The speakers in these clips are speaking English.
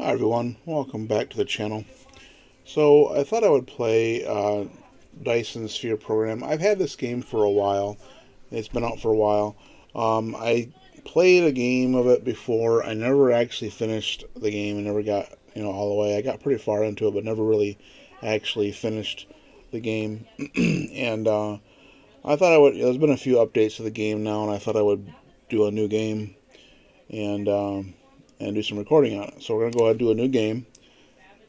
Hi everyone, welcome back to the channel. So I thought I would play Dyson Sphere Program. I've had this game for a while. It's been out for a while. I played a game of it before. I never actually finished the game. I never got all the way. I got pretty far into it, but never really actually finished the game. And I thought I would. There's been a few updates to the game now, and I thought I would do a new game and and do some recording on it. So we're gonna go ahead and do a new game.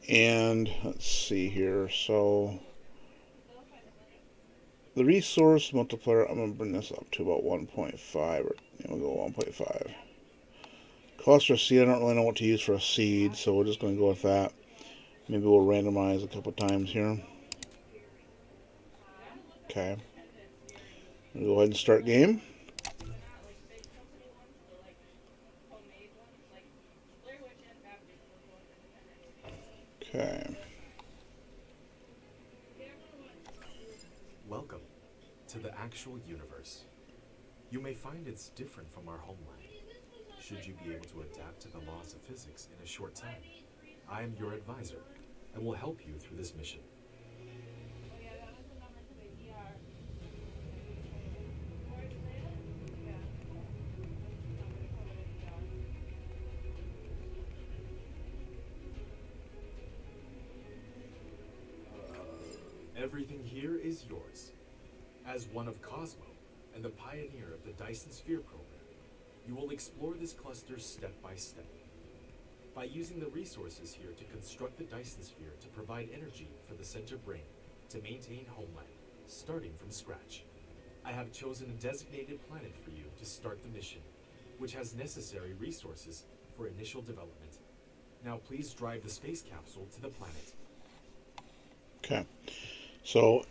And let's see here. So the resource multiplier, I'm going to bring this up to about 1.5, or we'll go 1.5. Cluster seed, I don't really know what to use for a seed, so we're just going to go with that. Maybe we'll randomize a couple times here. Okay. We'll go ahead and start game. Okay. Welcome to the actual universe. You may find it's different from our homeland. Should you be able to adapt to the laws of physics in a short time, I am your advisor and will help you through this mission. Everything here is yours. As one of Cosmo and the pioneer of the Dyson Sphere Program, you will explore this cluster step by step. By using the resources here to construct the Dyson Sphere to provide energy for the center brain to maintain homeland, starting from scratch. I have chosen a designated planet for you to start the mission, which has necessary resources for initial development. Now please drive the space capsule to the planet. Okay. So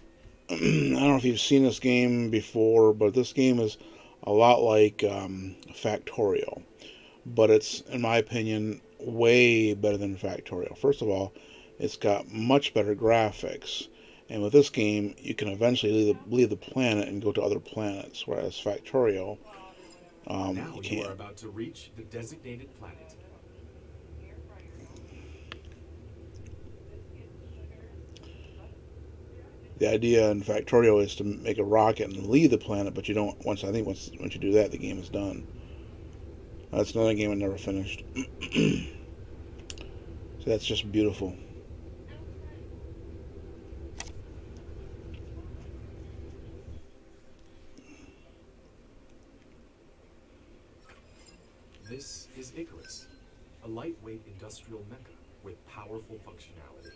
I don't know if you've seen this game before, but this game is a lot like Factorio. But it's, in my opinion, way better than Factorio. First of all, it's got much better graphics. And with this game, you can eventually leave the planet and go to other planets, whereas Factorio, Now you you can't. are about to reach the designated planet. The idea in Factorio is to make a rocket and leave the planet, but you don't. Once you do that, the game is done. That's another game I never finished. So that's just beautiful. This is Icarus, a lightweight industrial mecha with powerful functionality.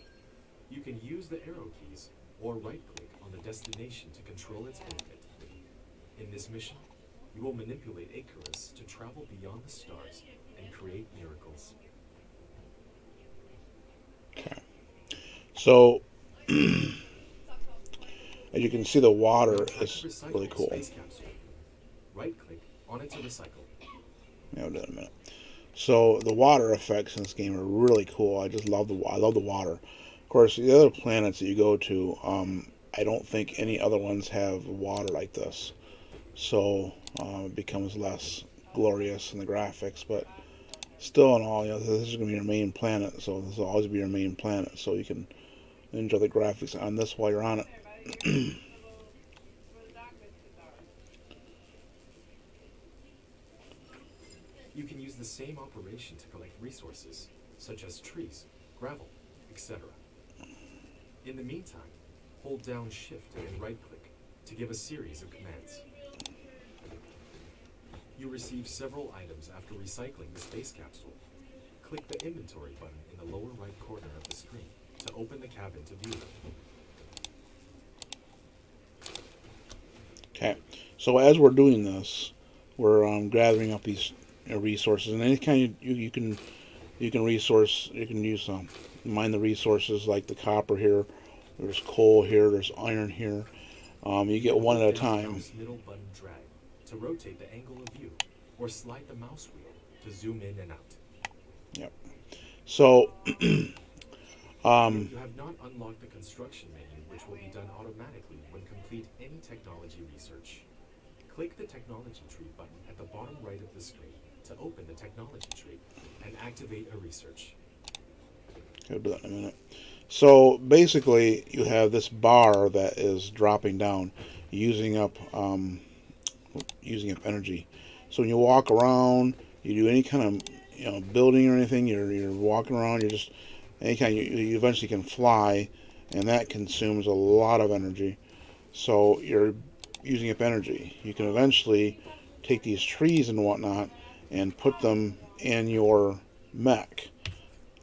You can use the arrow keys or right-click on the destination to control its movement. In this mission, you will manipulate Icarus to travel beyond the stars and create miracles. Okay. So as you can see, the water Now try to is really recycle the cool. space capsule. Right-click on it to recycle. Yeah, I'll do that in a minute. So the water effects in this game are really cool. I love the water. Of course, the other planets that you go to, I don't think any other ones have water like this. So it becomes less glorious in the graphics, but still in all, this is going to be your main planet, so this will always be your main planet, so you can enjoy the graphics on this while you're on it. You can use the same operation to collect resources, such as trees, gravel, etc. In the meantime, hold down Shift and right-click to give a series of commands. You receive several items after recycling the space capsule. Click the inventory button in the lower right corner of the screen to open the cabin to view them. Okay, so as we're doing this, we're gathering up these resources, and any kind you can use mine the resources like the copper here. There's coal here. There's iron here. You get one Hold at a down time. mouse middle button drag to rotate the angle of view, or slide the mouse wheel to zoom in and out. Yep. So You have not unlocked the construction menu, which will be done automatically when complete any technology research. Click the technology tree button at the bottom right of the screen to open the technology tree and activate a research. I'll do that in a minute. So basically, you have this bar that is dropping down, using up energy. So when you walk around, you do any kind of building or anything, you're walking around, you're just any kind. You eventually can fly, and that consumes a lot of energy. So you're using up energy. You can eventually take these trees and whatnot and put them in your mech.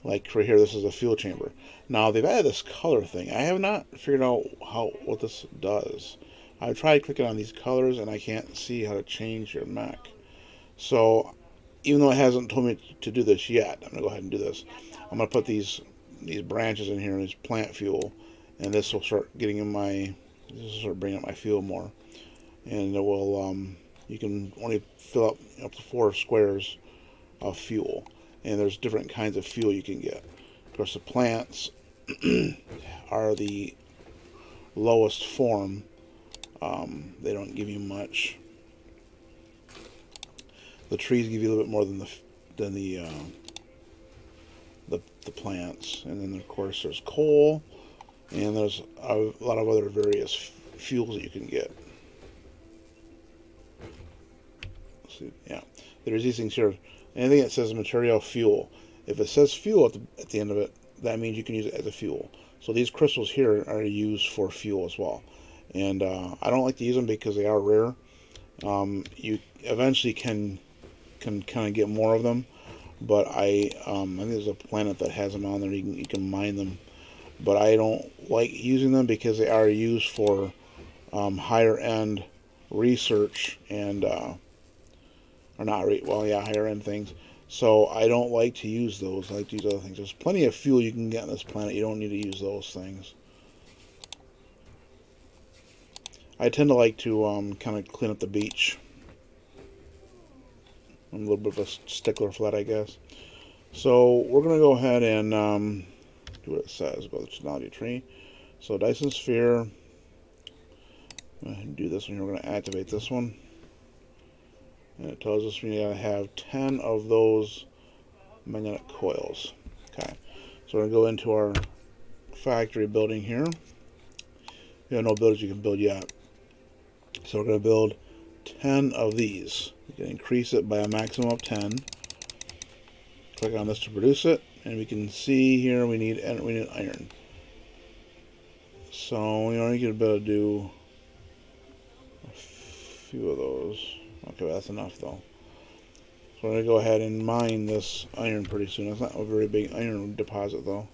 Like right here, this is a fuel chamber. Now they've added this color thing. I have not figured out what this does. I've tried clicking on these colors and I can't see how to change your mech. So even though it hasn't told me to do this yet, I'm gonna go ahead and do this. I'm gonna put these branches in here, this plant fuel, and this will start getting in my. This will start bringing up my fuel more, and it will. You can only fill up to 4 squares of fuel, and there's different kinds of fuel you can get. Of course, the plants are the lowest form. They don't give you much. The trees give you a little bit more than the plants, and then of course there's coal, and there's a lot of other various fuels that you can get. See, yeah, there's these things here. Anything that says material fuel, if it says fuel at the end of it, that means you can use it as a fuel. So these crystals here are used for fuel as well, and I don't like to use them because they are rare. You eventually can kind of get more of them, but I think there's a planet that has them on there. You can mine them, but I don't like using them because they are used for higher end research and or not well, yeah, higher end things. So I don't like to use those. I like to use other things. There's plenty of fuel you can get on this planet. You don't need to use those things. I tend to like to kind of clean up the beach. I'm a little bit of a stickler for that, I guess. So we're going to go ahead and do what it says about the technology tree. So Dyson Sphere. Go ahead and do this one. We're going to activate this one. And it tells us we got to have 10 of those magnetic coils. Okay. So we're going to go into our factory building here. We have no buildings you can build yet. So we're going to build 10 of these. We can increase it by a maximum of 10. Click on this to produce it, and we can see here we need iron. So we only get to be able to do a few of those. Okay, well, that's enough though. So we're going to go ahead and mine this iron pretty soon. It's not a very big iron deposit though.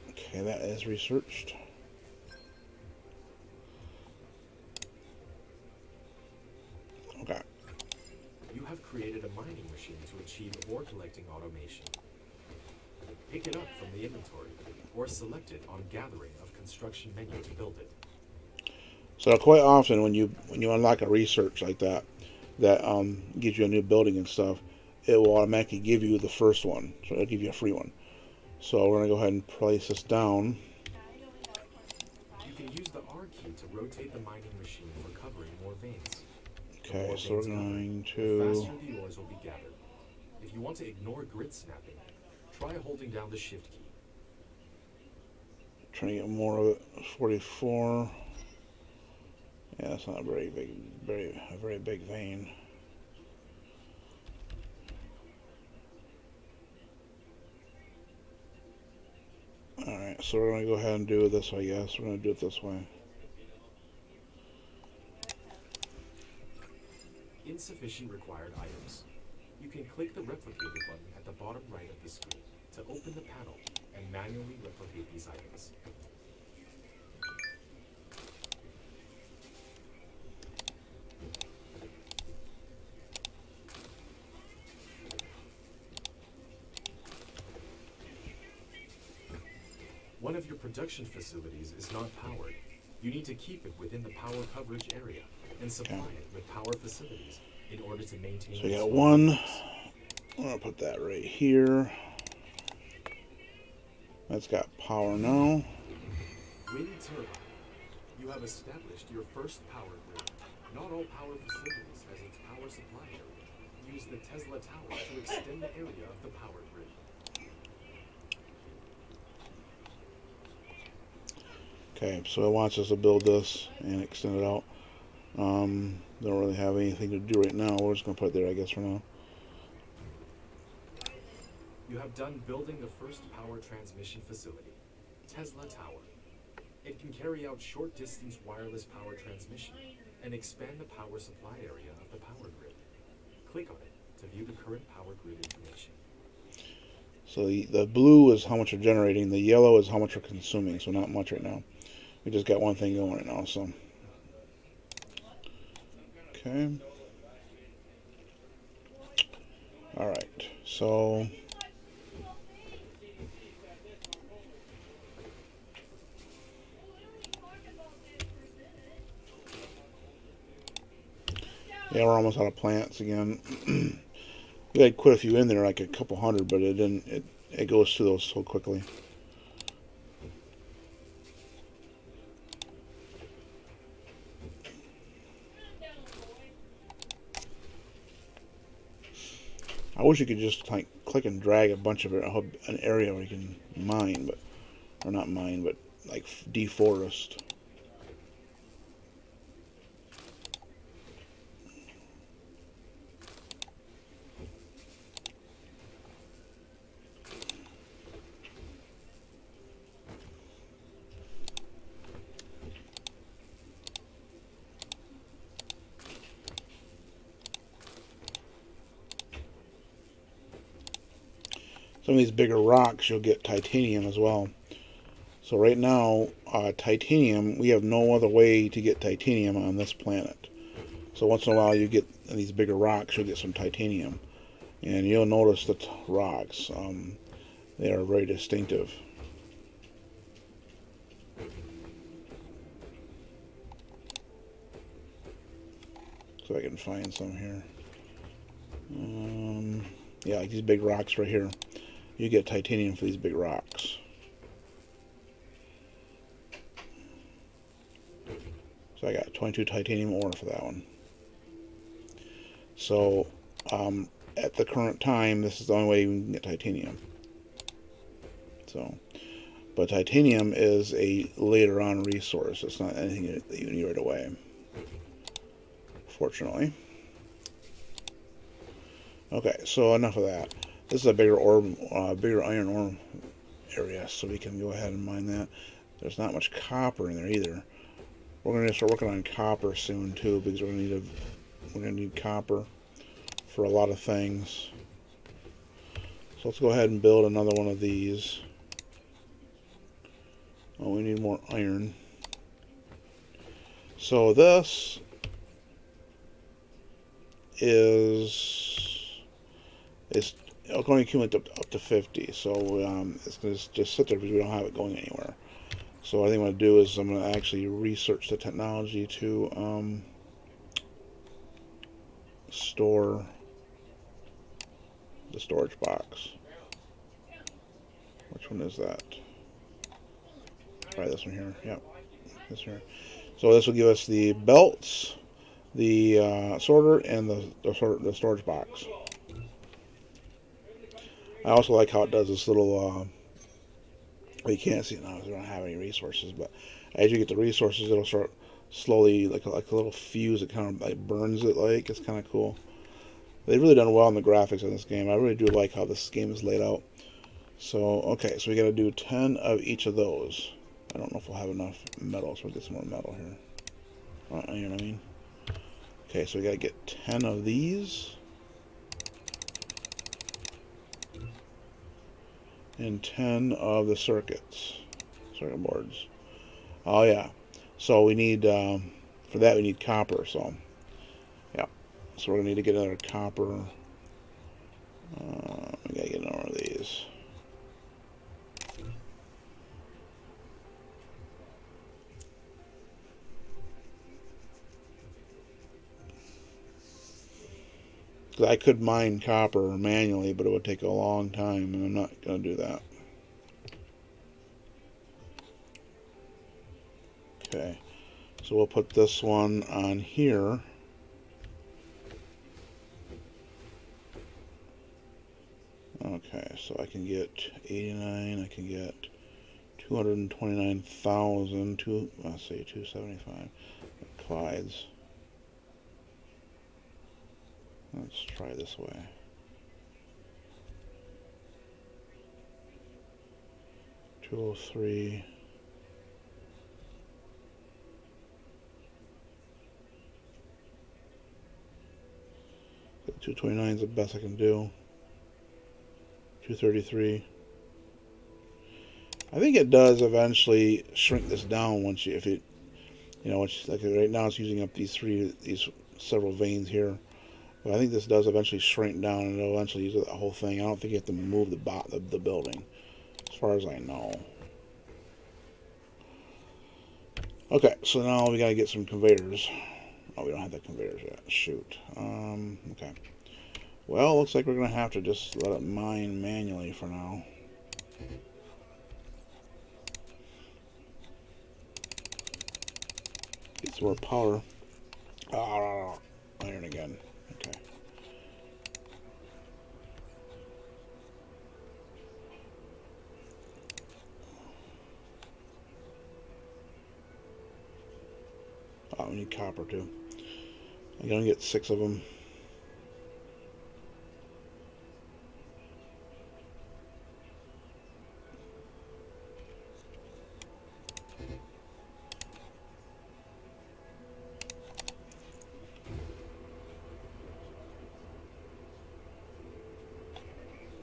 Okay, that is researched. Okay. You have created a mining machine to achieve ore collecting automation. Pick it up from the inventory, or select it on Gathering of Construction menu to build it. So quite often when you unlock a research like that gives you a new building and stuff, it will automatically give you the first one. So it'll give you a free one. So we're going to go ahead and place this down. You can use the R key to rotate the mining machine for covering more veins. Okay, so we're going The to... faster the ores will be gathered. If you want to ignore grid snapping, try holding down the shift key. Trying to get more of it. 44. Yeah, that's not a very big vein. Alright, so we're going to go ahead and do it this way, I guess. We're going to do it this way. Insufficient required items. You can click the replicator button at the bottom right of the screen to open the panel and manually replicate these items. One of your production facilities is not powered. You need to keep it within the power coverage area and supply it with power facilities in order to maintain. So we got one. I'm going to put that right here. That's got power now. Wind turbine. You have established your first power grid. Not all power facilities has its power supply area. Use the Tesla Tower to extend the area of the power grid. Okay, so it wants us to build this and extend it out. Don't really have anything to do right now. We're just going to put it there, I guess, for now. You have done building the first power transmission facility, Tesla Tower. It can carry out short-distance wireless power transmission and expand the power supply area of the power grid. Click on it to view the current power grid information. So the blue is how much we're generating. The yellow is how much we're consuming, so not much right now. We just got one thing going right now, so. Okay. Alright, so. Yeah, we're almost out of plants again. We had quite a few in there, like a couple hundred, but it didn't. It goes through those so quickly. I wish you could just like click and drag a bunch of it, an area where you can mine, but or not mine, but like deforest. Some of these bigger rocks, you'll get titanium as well. So right now, titanium, we have no other way to get titanium on this planet. So once in a while you get in these bigger rocks, you'll get some titanium. And you'll notice the rocks. They are very distinctive. So I can find some here. Yeah, like these big rocks right here. You get titanium for these big rocks. So I got 22 titanium ore for that one. So at the current time, this is the only way we can get titanium. So, but titanium is a later on resource. It's not anything that you need right away, fortunately. Okay, so enough of that. This is a bigger bigger iron ore area, so we can go ahead and mine that. There's not much copper in there either. We're going to start working on copper soon too, because we're going to need copper for a lot of things. So let's go ahead and build another one of these. Oh, we need more iron. So this is going to accumulate up to 50. So it's going to just sit there because we don't have it going anywhere. So what I think I'm going to do is I'm going to actually research the technology to store the storage box. Which one is that? Try this one here. Yep, this here. So this will give us the belts, the sorter, and the storage box. I also like how it does this little. Well, you can't see it now because we don't have any resources. But as you get the resources, it'll start slowly, like a little fuse. It kind of like burns it. Like it's kind of cool. They've really done well in the graphics in this game. I really do like how this game is laid out. So okay, so we got to do 10 of each of those. I don't know if we'll have enough metal, so we'll get some more metal here. You know what I mean? Okay, so we got to get 10 of these. And 10 of the circuit boards. Oh yeah. So we need, for that we need copper, so, yeah. So we're going to need to get another copper. We got to get another of these. Because I could mine copper manually, but it would take a long time, and I'm not going to do that. Okay, so we'll put this one on here. Okay, so I can get 89, I can get 229,000, let's see, 275. Clyde's. Let's try this way. $203. 229 is the best I can do. 233. I think it does eventually shrink this down once you, if it, it's like right now it's using up these several veins here. But I think this does eventually shrink down and it'll eventually use the whole thing. I don't think you have to move the building, as far as I know. Okay, so now we gotta get some conveyors. Oh, we don't have the conveyors yet. Shoot. Okay. Well, looks like we're gonna have to just let it mine manually for now. Get some more power. Ah, iron again. Okay. Oh, we need copper too. I'm gonna get 6 of them.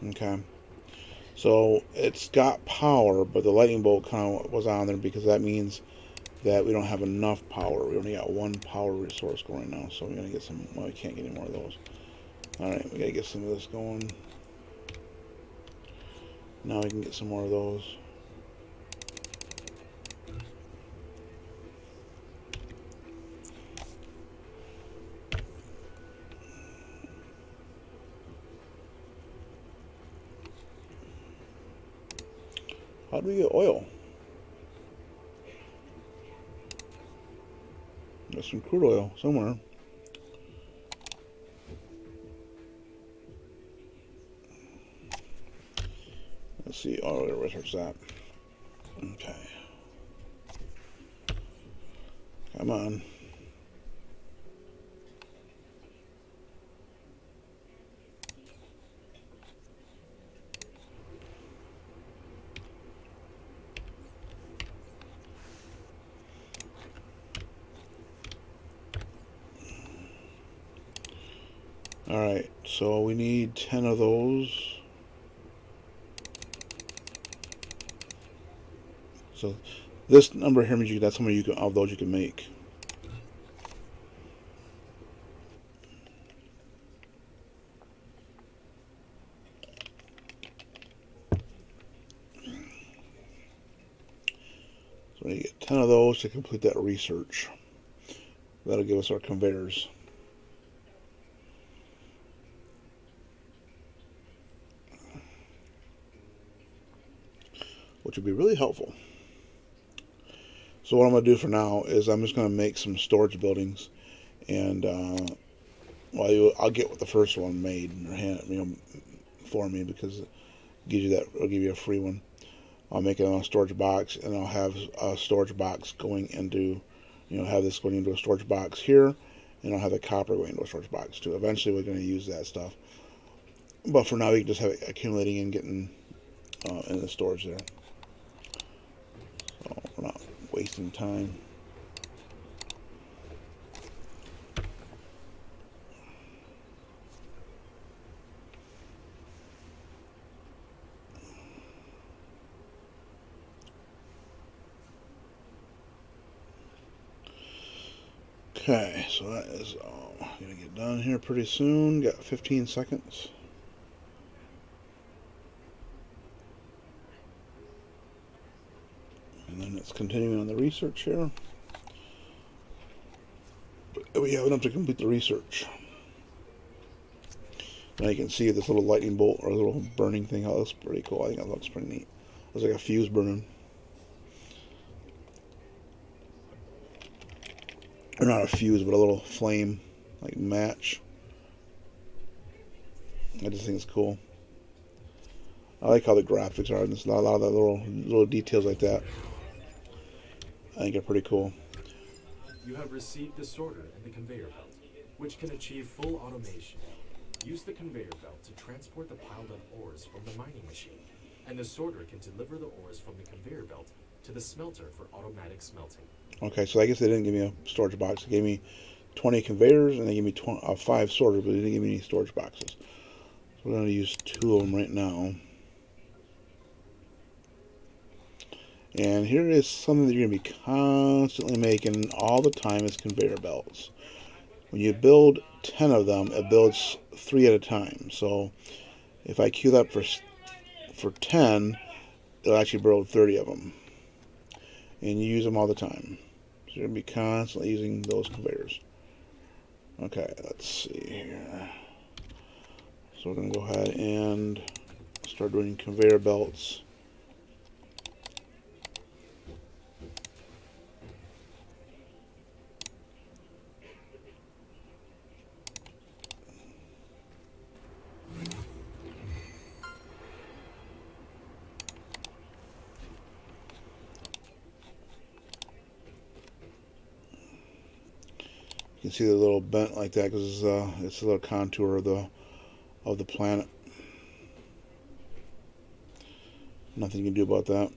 Okay. So it's got power, but the lightning bolt kind of was on there because that means that we don't have enough power. We only got 1 power resource going now, so we're gonna get some. Well, we can't get any more of those. All right, we gotta get some of this going. Now we can get some more of those. How do we get oil? There's some crude oil somewhere. Let's see. Oh, where's that? Okay. Come on. Alright, so we need 10 of those. So this number here means that's how many of those you can make. So we get 10 of those to complete that research. That'll give us our conveyors. Which would be really helpful. So what I'm going to do for now is I'm just going to make some storage buildings, and I'll get with the first one made, for me, because it gives you that. It'll give you a free one. I'll make it on a storage box, and I'll have a storage box going into, have this going into a storage box here, and I'll have the copper going into a storage box too. Eventually, we're going to use that stuff, but for now, we can just have it accumulating and getting in the storage there. So we're not wasting time. Okay, so that is gonna get done here pretty soon. Got 15 seconds. And then it's continuing on the research here. But we have enough to complete the research. Now you can see this little lightning bolt or little burning thing. That looks pretty cool. I think that looks pretty neat. Looks like a fuse burning. Or not a fuse, but a little flame, like match. I just think it's cool. I like how the graphics are, and there's a lot of the little details like that. I think are pretty cool. You have received the sorter and the conveyor belt, which can achieve full automation. Use the conveyor belt to transport the piled up ores from the mining machine, and the sorter can deliver the ores from the conveyor belt to the smelter for automatic smelting. Okay, so I guess they didn't give me a storage box. They gave me 20 conveyors, and they gave me 5 sorters, but they didn't give me any storage boxes. So we're going to use 2 of them right now. And here is something that you're going to be constantly making all the time is conveyor belts. When you build 10 of them, it builds 3 at a time. So if I queue that for 10, it'll actually build 30 of them. And you use them all the time. So you're going to be constantly using those conveyors. Okay, let's see here. So we're going to go ahead and start doing conveyor belts. You can see the little bent like that because it's a little contour of the planet. Nothing you can do about that.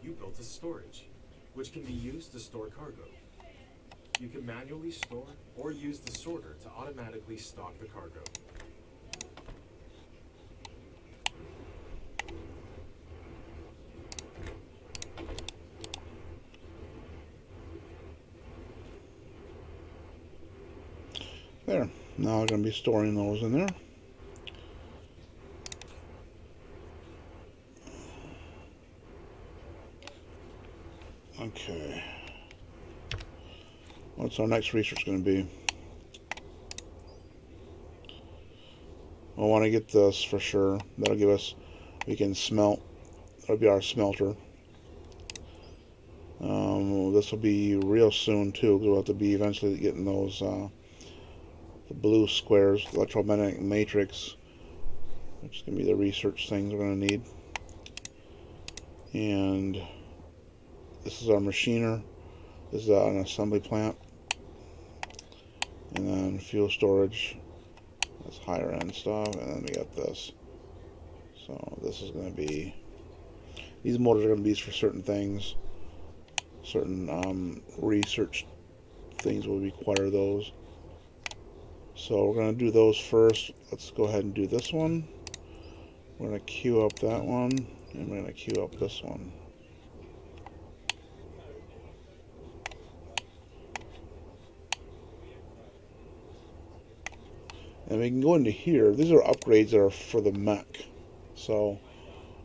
You built a storage, which can be used to store cargo. You can manually store or use the sorter to automatically stock the cargo. There. Now I'm going to be storing those in there. Okay. What's our next research going to be? I want to get this for sure. That'll give us, we can smelt. That'll be our smelter. This will be real soon too, because we'll have to be eventually getting those the blue squares, electromagnetic matrix, which is going to be the research things we're going to need. And this is our machiner. This is an assembly plant. And then fuel storage. That's higher end stuff. And then we got this. So this is going to be, these motors are going to be used for certain things. Certain research things will require those. So we're going to do those first. Let's go ahead and do this one. We're going to queue up that one, and we're going to queue up this one. And we can go into here. These are upgrades that are for the mech. So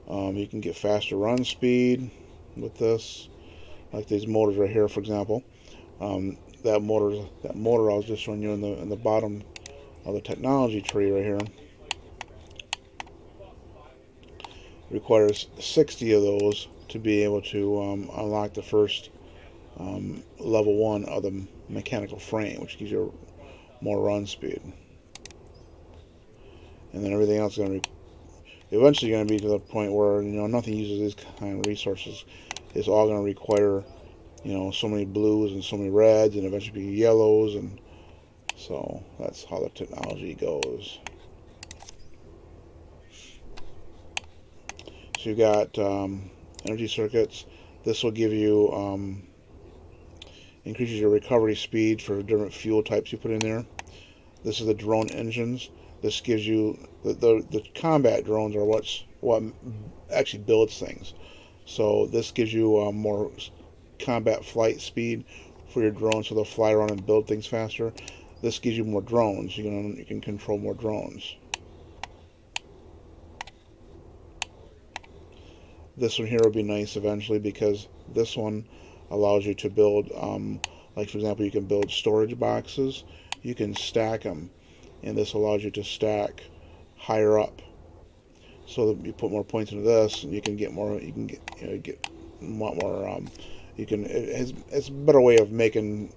you can get faster run speed with this. Like these motors right here, for example. That motor I was just showing you in the bottom of the technology tree right here requires 60 of those to be able to unlock the first level 1 of the mechanical frame, which gives you more run speed. And then everything else is going to be eventually going to be to the point where nothing uses these kind of resources. It's all going to require so many blues and so many reds, and eventually be yellows, and so that's how the technology goes. So you've got energy circuits. This will give you increases your recovery speed for different fuel types you put in there. This is the drone engines. This gives you the combat drones are what actually builds things. So this gives you more combat flight speed for your drones, so they'll fly around and build things faster. This gives you more drones. You can control more drones. This one here will be nice eventually, because this one allows you to build, like for example, you can build storage boxes. You can stack them, and this allows you to stack higher up. So that you put more points into this, and you can get more. You can get a lot more it's a better way of making,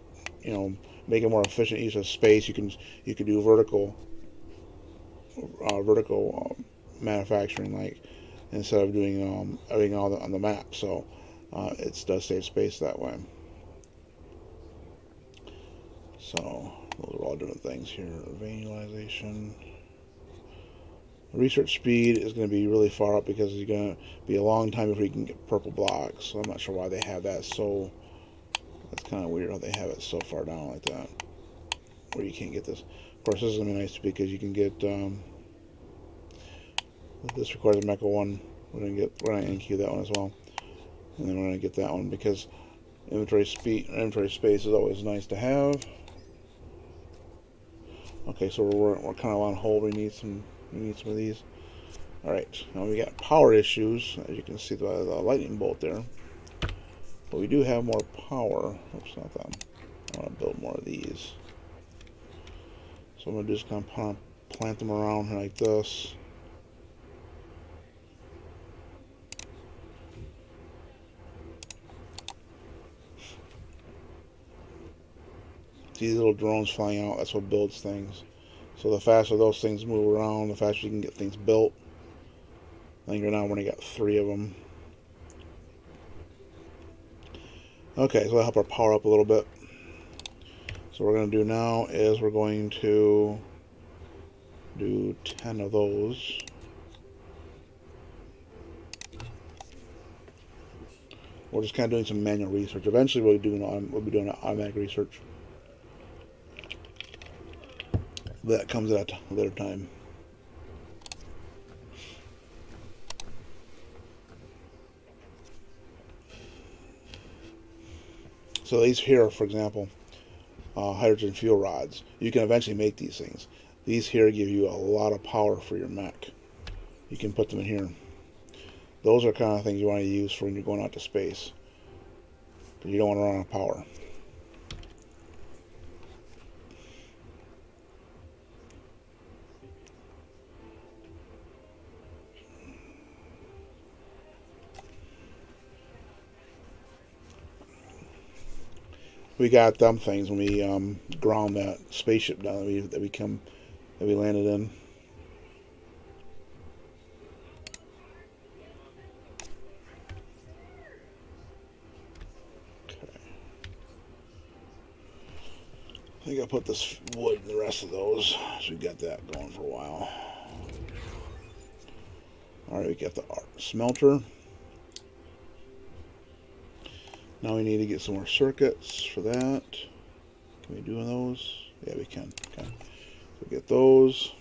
making more efficient use of space. You can do vertical manufacturing, like, instead of doing everything all on the map. So it does save space that way. So those are all different things here. Vein utilization. Research speed is going to be really far up because it's going to be a long time before you can get purple blocks. So I'm not sure why they have that. So that's kind of weird how they have it so far down like that, where you can't get this. Of course, this is going to be nice because you can get. This requires a mecha one. We're going to NQ that one as well, and then we're going to get that one because inventory space is always nice to have. Okay, so we're kind of on hold. We need some of these. All right, now we got power issues, as you can see by the lightning bolt there. But we do have more power. Oops, not that. I want to build more of these. So I'm going to just kind of plant them around here like this. See these little drones flying out, that's what builds things. So the faster those things move around, the faster you can get things built. I think right now we only got 3 of them. Okay, so that'll help our power up a little bit. So what we're going to do now is we're going to do 10 of those. We're just kind of doing some manual research. Eventually we'll be doing automatic research. That comes at a later time. So these here, for example, hydrogen fuel rods. You can eventually make these things. These here give you a lot of power for your mech. You can put them in here. Those are kind of things you want to use for when you're going out to space. But you don't want to run out of power. We got them things when we ground that spaceship down that we landed in. Okay. I think I'll put this wood in the rest of those. So we got that going for a while. Alright, we got the smelter. Now we need to get some more circuits for that. Can we do those? Yeah, we can. Okay. So get those.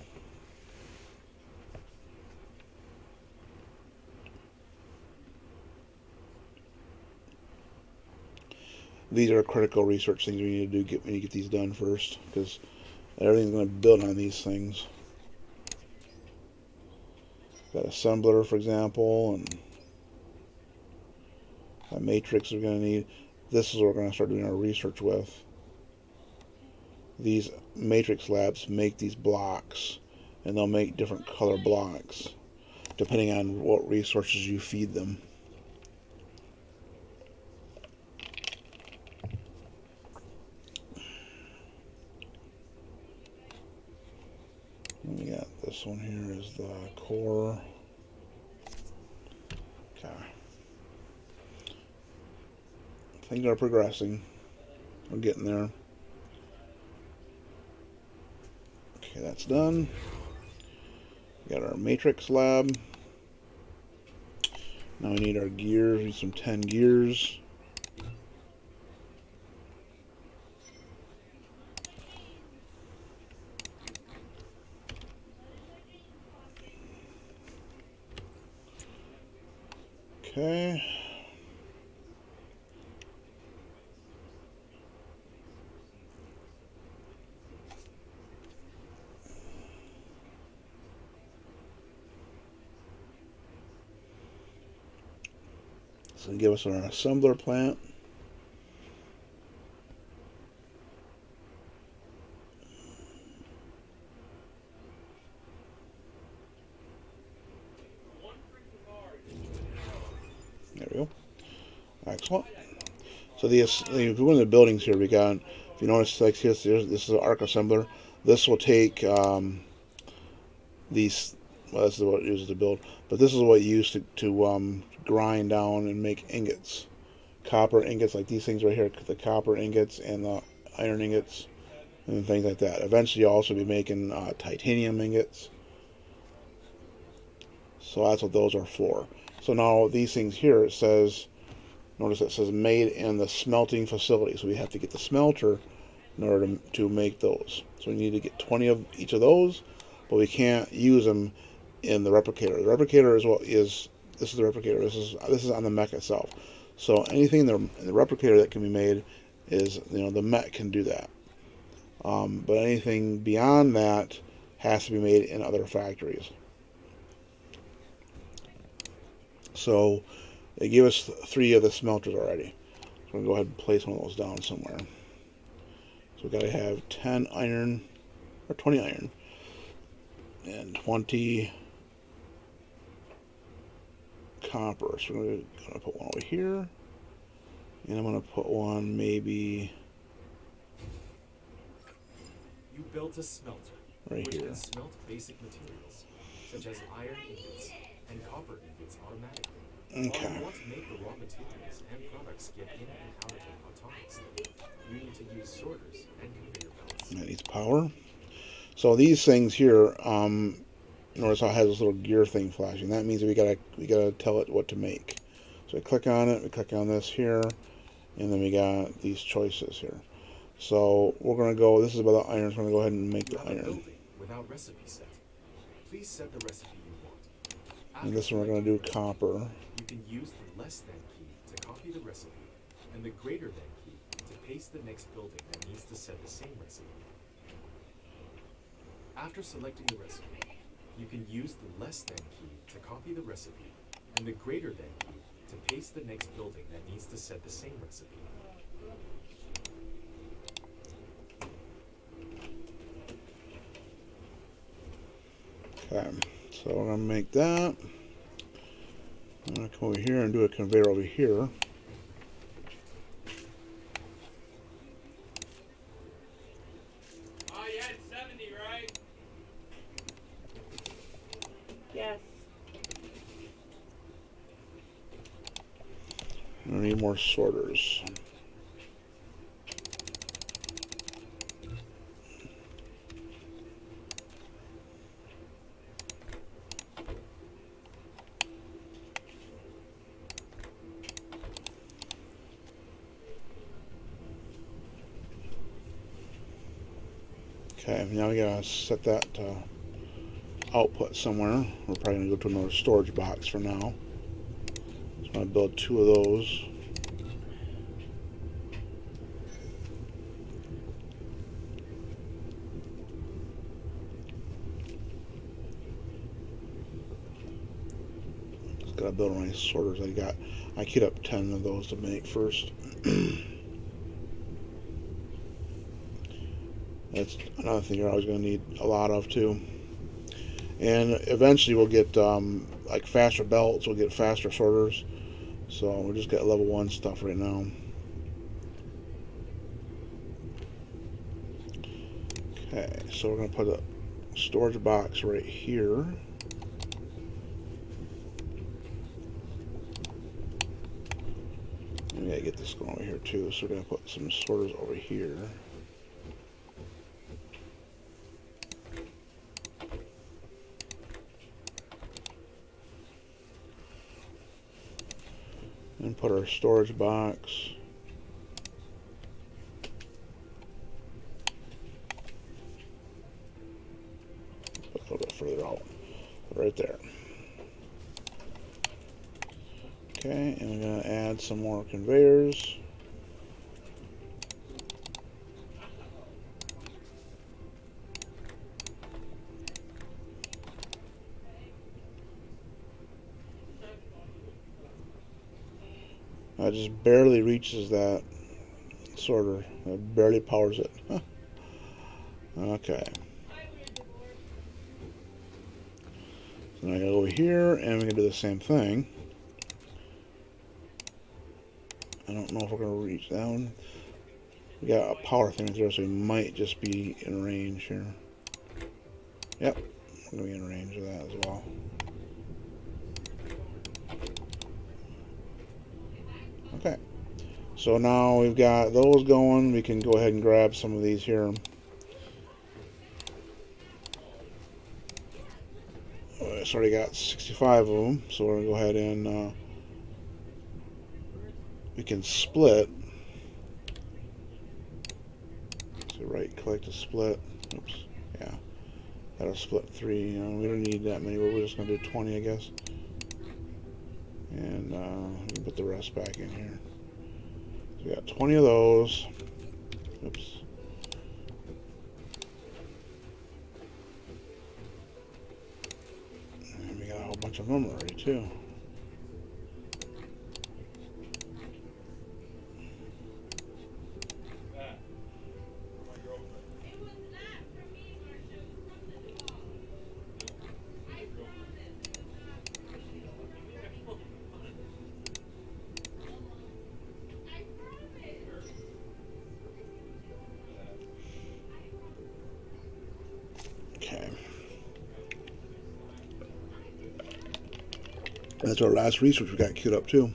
These are critical research things we need to do. We need to get these done first, because everything's going to build on these things. Got assembler, for example, and a matrix we're going to need. This is what we're going to start doing our research with. These matrix labs make these blocks, and they'll make different color blocks depending on what resources you feed them. And we got this one here is the core. Okay. Things are progressing. We're getting there. Okay, that's done. We got our matrix lab. Now we need our gears. We need some 10 gears. Okay. So give us our assembler plant. There we go. Excellent. So if we go into the buildings here, we got, if you notice, like this is an arc assembler. This will take these. Well, this is what it uses to build, but this is what you use to grind down and make ingots, copper ingots, like these things right here, the copper ingots and the iron ingots and things like that. Eventually, you'll also be making titanium ingots. So that's what those are for. So now these things here, it says, notice it says made in the smelting facility. So we have to get the smelter in order to make those. So we need to get 20 of each of those, but we can't use them in the replicator. The replicator this is the replicator. This is on the mech itself. So anything in the replicator that can be made is, the mech can do that. But anything beyond that has to be made in other factories. So they give us 3 of the smelters already. So I'm going to go ahead and place one of those down somewhere. So we've got to have 10 iron, or 20 iron, and 20 copper. So we're going to put one over here, and I'm going to put one maybe You built a smelter, right which here. can smelt basic materials, such as iron ingots and copper ingots automatically. Okay. While you want to make the raw materials and products get in and out of them autonomously, you need to use sorters and conveyor belts. That needs power. So these things here, notice how it has this little gear thing flashing. That means we gotta tell it what to make. So we click on it, we click on this here, and then we got these choices here. So we're gonna go. This is about the iron. So we're gonna go ahead and make the iron. Building without recipe set. Please set the recipe you want. And this one we're gonna do copper. You can use the less than key to copy the recipe, and the greater than key to paste the next building that needs to set the same recipe. After selecting the recipe, you can use the less than key to copy the recipe, and the greater than key to paste the next building that needs to set the same recipe. Okay, so we're gonna make that. I'm gonna come over here and do a conveyor over here. Oh, you had 70, right? Yes. I need more sorters. Okay, now we gotta set that to output somewhere. We're probably gonna go to another storage box for now. So I'm gonna build 2 of those. Just gotta build my sorters. I queued up 10 of those to make first. That's another thing you're always going to need a lot of too. And eventually we'll get like faster belts, we'll get faster sorters. So we just got level 1 stuff right now. Okay, so we're going to put a storage box right here. We gotta get this going over here too, so we're going to put some sorters over here. And put our storage box a little bit further out, right there. Okay, and we're going to add some more conveyors. It just barely reaches that sorter. It barely powers it. Huh. Okay. So now I gotta go over here and we're gonna do the same thing. I don't know if we're going to reach down. We got a power thing there, so we might just be in range here. Yep, we're going to be in range of that as well. Okay, so now we've got those going. We can go ahead and grab some of these here. It's already got 65 of them, so we're going to go ahead and we can split. So right click to split. Oops, yeah. That'll split 3. We don't need that many, but we're just going to do 20, I guess. And we can put the rest back in here. So we got 20 of those. Oops. And we got a whole bunch of them already, too. Okay. That's our last research we got queued up, too.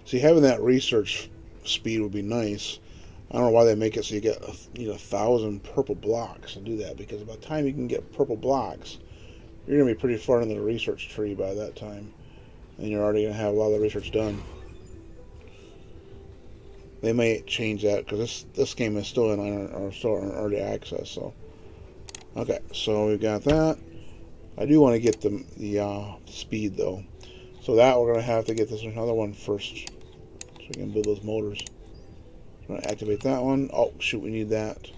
See, having that research speed would be nice. I don't know why they make it so you need 1,000 purple blocks to do that, because by the time you can get purple blocks, you're going to be pretty far into the research tree by that time, and you're already going to have a lot of the research done. They may change that because this game is still in early access. So okay, so we've got that. I do want to get the speed though, so that we're going to have to get this another one first, so we can build those motors. I'm going to activate that one. Oh shoot, we need that.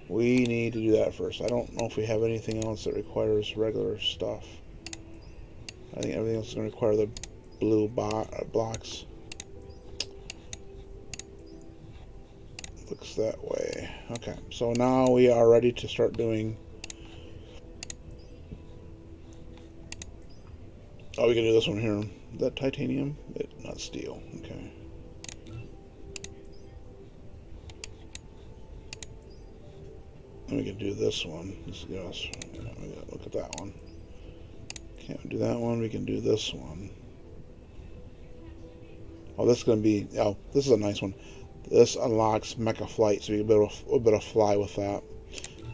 We need to do that first. I don't know if we have anything else that requires regular stuff. I think everything else is going to require the blue blocks. Looks that way. Okay, so now we are ready to start doing. Oh, we can do this one here. Is that titanium? Not steel. Okay. And we can do this one. Look at that one. Can't do that one. We can do this one. Oh, this is going to be. Oh, this is a nice one. This unlocks mecha flight, so you can be able to fly with that.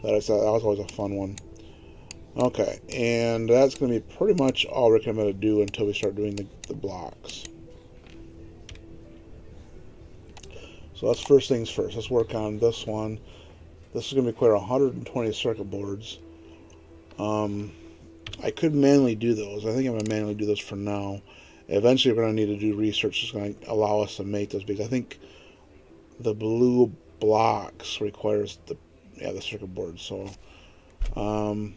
That was always a fun one. Okay, and that's going to be pretty much all we're going to do until we start doing the blocks. So that's first things first. Let's work on this one. This is going to require 120 circuit boards. I could manually do those. I think I'm going to manually do those for now. Eventually, we're going to need to do research that's going to allow us to make those, because I think the blue blocks requires the circuit board. So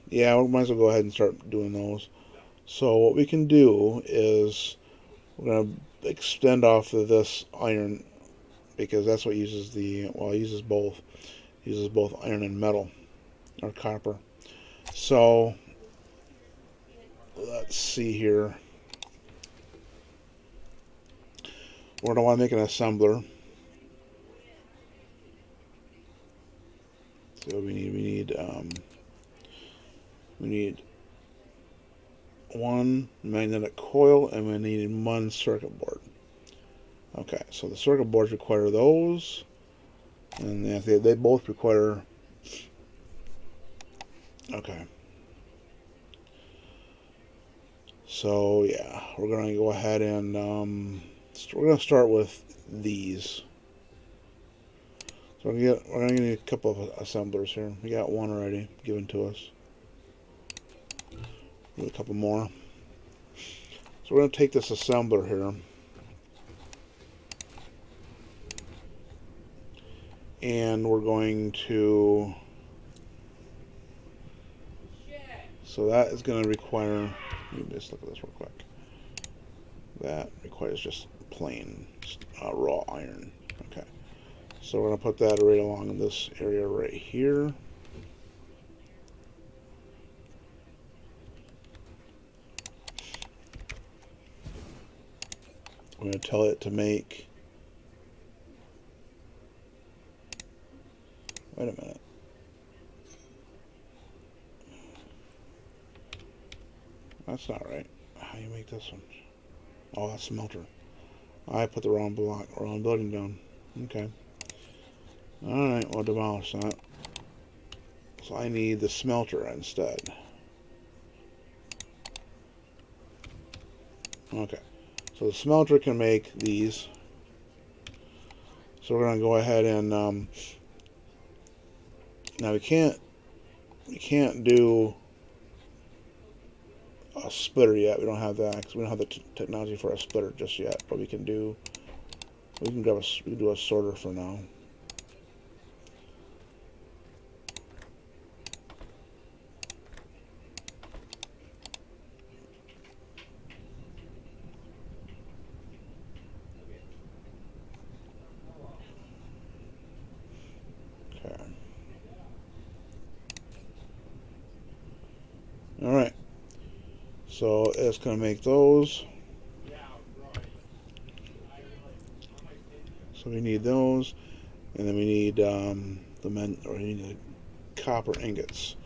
yeah, we might as well go ahead and start doing those. So what we can do is we're going to extend off of this iron, because that's what uses it uses both iron and metal, or copper. So let's see here. We're going to want to make an assembler. So we need one magnetic coil, and we need one circuit board. Okay, so the circuit boards require those, and they both require. Okay. So yeah, we're going to go ahead and we're going to start with these. So we're going to need a couple of assemblers here. We got one already given to us. Need a couple more. So we're going to take this assembler here, and we're going to. So that is going to require. Let me just look at this real quick. That requires just plain raw iron. Okay. So we're going to put that right along in this area right here. I'm going to tell it to make... Wait a minute. That's not right. How do you make this one? Oh, that's smelter. I put the wrong block, wrong building down. Okay. Alright, we'll demolish that. So I need the smelter instead. Okay. So the smelter can make these. So we're going to go ahead and now we can't do a splitter yet. We don't have that because we don't have the technology for a splitter just yet. But we can do a sorter for now. Okay. All right. So it's going to make those. So we need those, and then we need we need the copper ingots.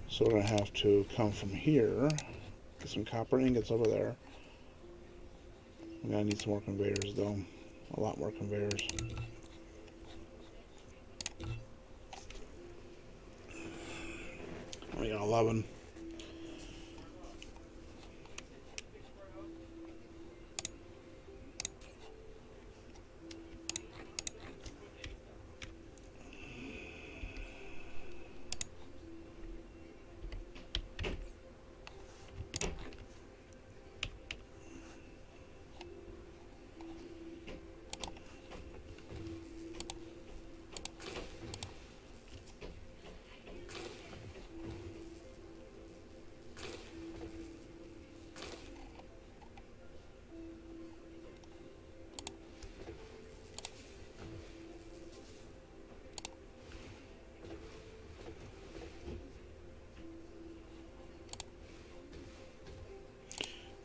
So we're going to have to come from here, get some copper ingots over there. We're going to need some more conveyors though, a lot more conveyors. We got 11.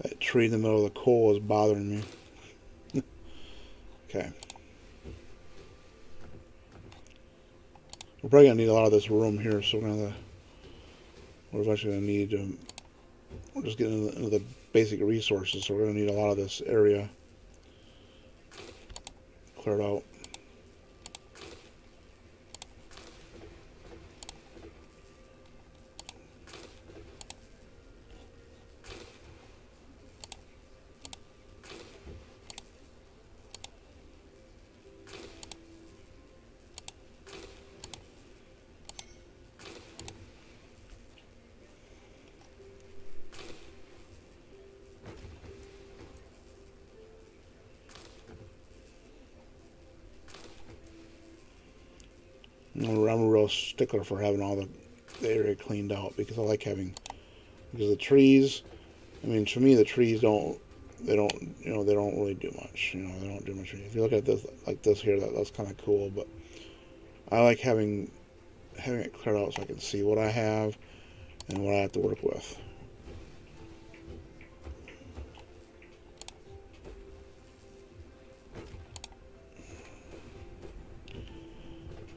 That tree in the middle of the coal is bothering me. Okay. We're probably going to need a lot of this room here, so we're eventually going to need to... We're just getting into the basic resources, so we're going to need a lot of this area cleared out. I'm a real stickler for having all the area cleaned out because I like having, because the trees, I mean, to me the trees they don't really do much, they don't do much. If you look at this, like this here, that's kind of cool, but I like having it cleared out so I can see what I have and what I have to work with.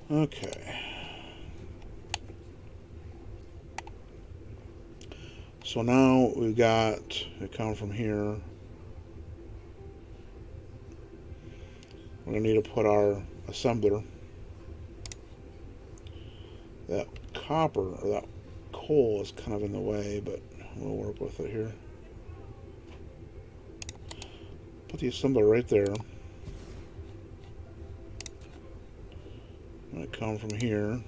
Okay. So now we've got, we come from here. We're going to need to put our assembler. That copper, or that coal is kind of in the way, but we'll work with it here. Put the assembler right there. I'm going to come from here.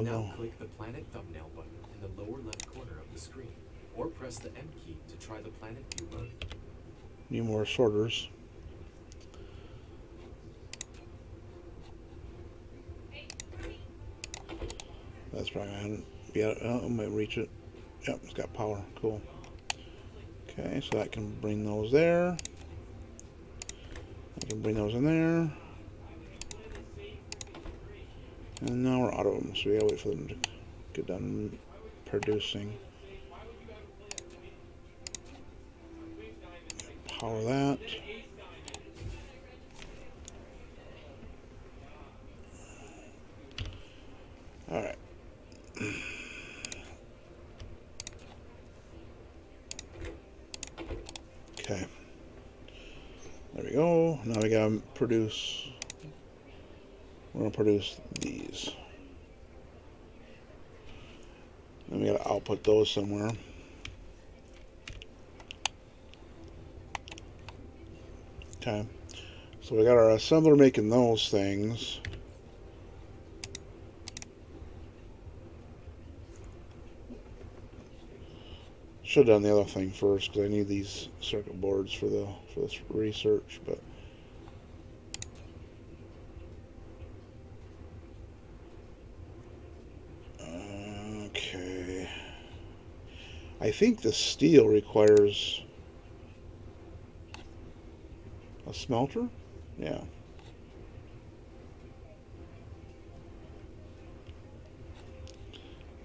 Oh Now no. click the planet thumbnail button in the lower left corner of the screen, or press the M key to try the planet view mode. Need more sorters. That's probably gonna be out. Oh, I might reach it. Yep, it's got power. Cool. Okay, so that can bring those there. I can bring those in there. And now we're out of them, so we gotta wait for them to get done producing. Power that. Alright. Okay. There we go. Now we gotta produce. We're gonna produce these. Then we gotta output those somewhere. Okay. So we got our assembler making those things. Should have done the other thing first because I need these circuit boards for this research, but okay. I think the steel requires a smelter. Yeah.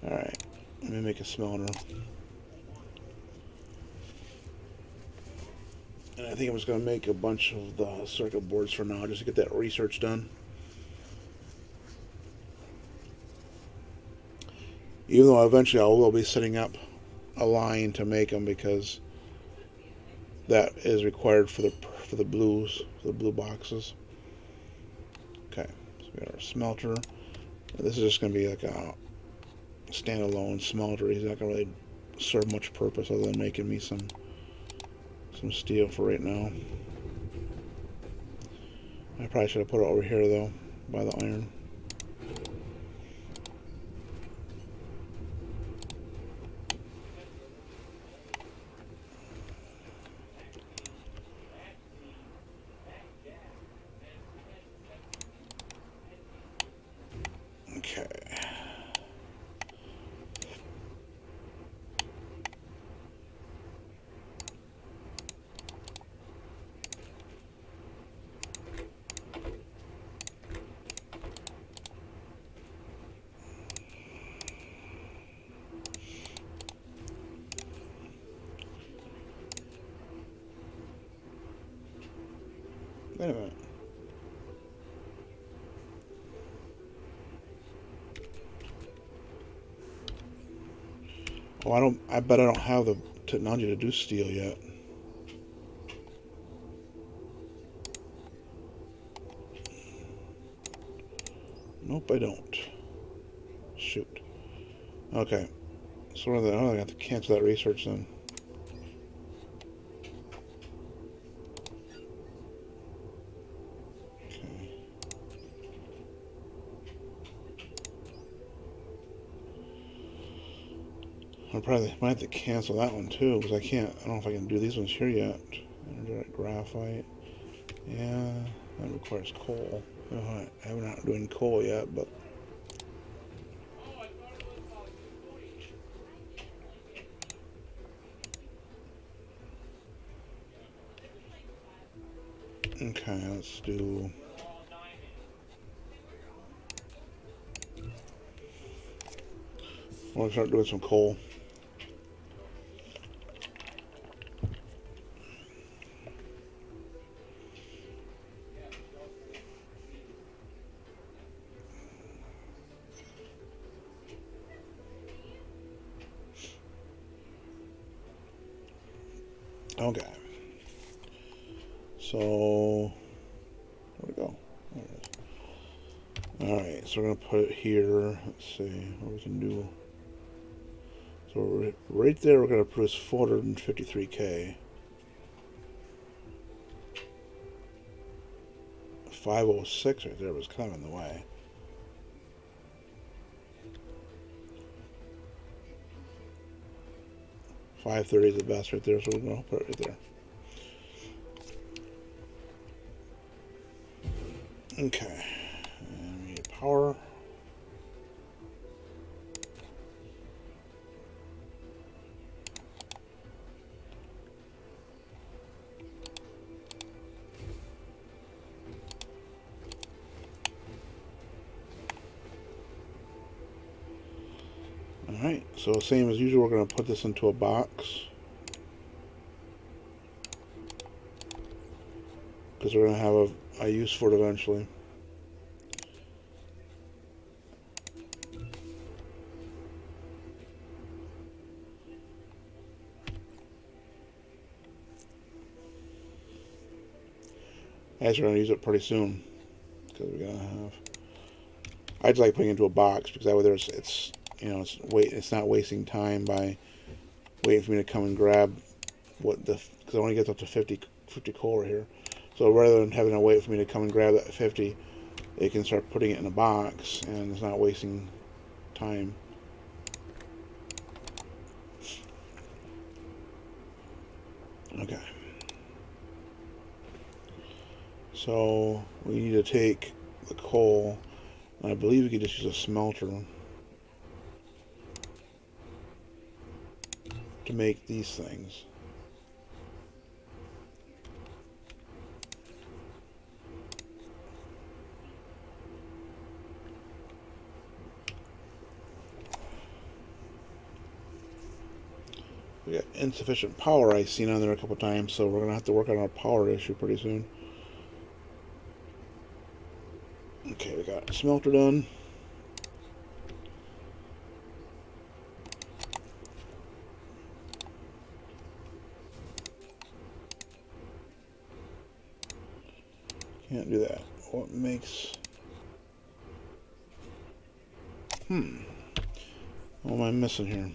All right. Let me make a smelter. And I think I'm just going to make a bunch of the circuit boards for now, just to get that research done. Even though eventually I will be setting up a line to make them because that is required for the blue boxes. Okay, so we got our smelter. This is just going to be like a standalone smelter. He's not going to really serve much purpose other than making me some steel for right now. I probably should have put it over here though, by the iron. Okay. Wait a minute. Oh, I bet I don't have the technology to do steel yet. Nope, I don't. Shoot. Okay. So I have to cancel that research then. Okay. I probably might have to cancel that one too, because I don't know if I can do these ones here yet. Energetic graphite. Yeah, that requires coal. I'm not doing coal yet, but okay, let's do. I'll start doing some coal. Okay. So, where'd it go? There it is. Alright, so we're going to put it here. Let's see what we can do. So, right there, we're going to produce 453K. 506 right there was kind of in the way. 530 is the best right there, so we're going to put it right there. Okay, and we need power. Alright, so same as usual, we're going to put this into a box. Because we're going to have a use for it eventually. As we're going to use it pretty soon. Because we're going to have... I just like putting it into a box because that way it's not wasting time by waiting for me to come and grab because I only get up to 50 coal right here. So rather than having to wait for me to come and grab that 50, they can start putting it in a box and it's not wasting time. Okay. So we need to take the coal, and I believe we could just use a smelter to make these things. We got insufficient power I've seen on there a couple times, so we're going to have to work on our power issue pretty soon. Okay, we got smelter done. Can't do that. What makes... What am I missing here?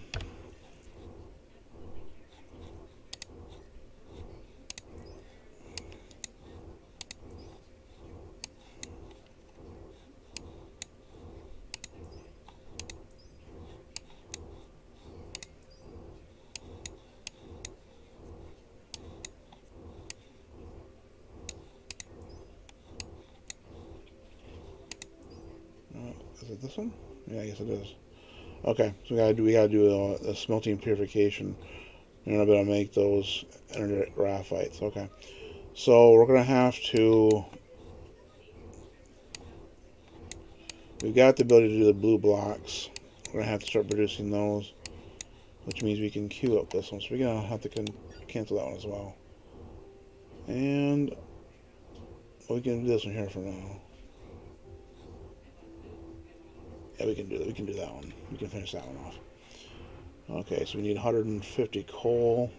Is it this one? Yeah, I guess it is. Okay, so we gotta do a smelting purification. You're not able to make those energetic graphites. Okay, so we're gonna have to. We've got the ability to do the blue blocks. We're gonna have to start producing those, which means we can queue up this one. So we're gonna have to cancel that one as well. And we can do this one here for now. Yeah, we can do that. We can do that one. We can finish that one off. Okay, so we need 150 coal.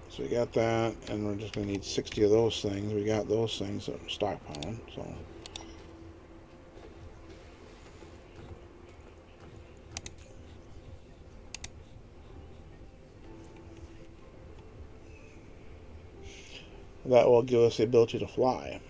So we got that, and we're just going to need 60 of those things. We got those things that are stockpiling, so... That will give us the ability to fly.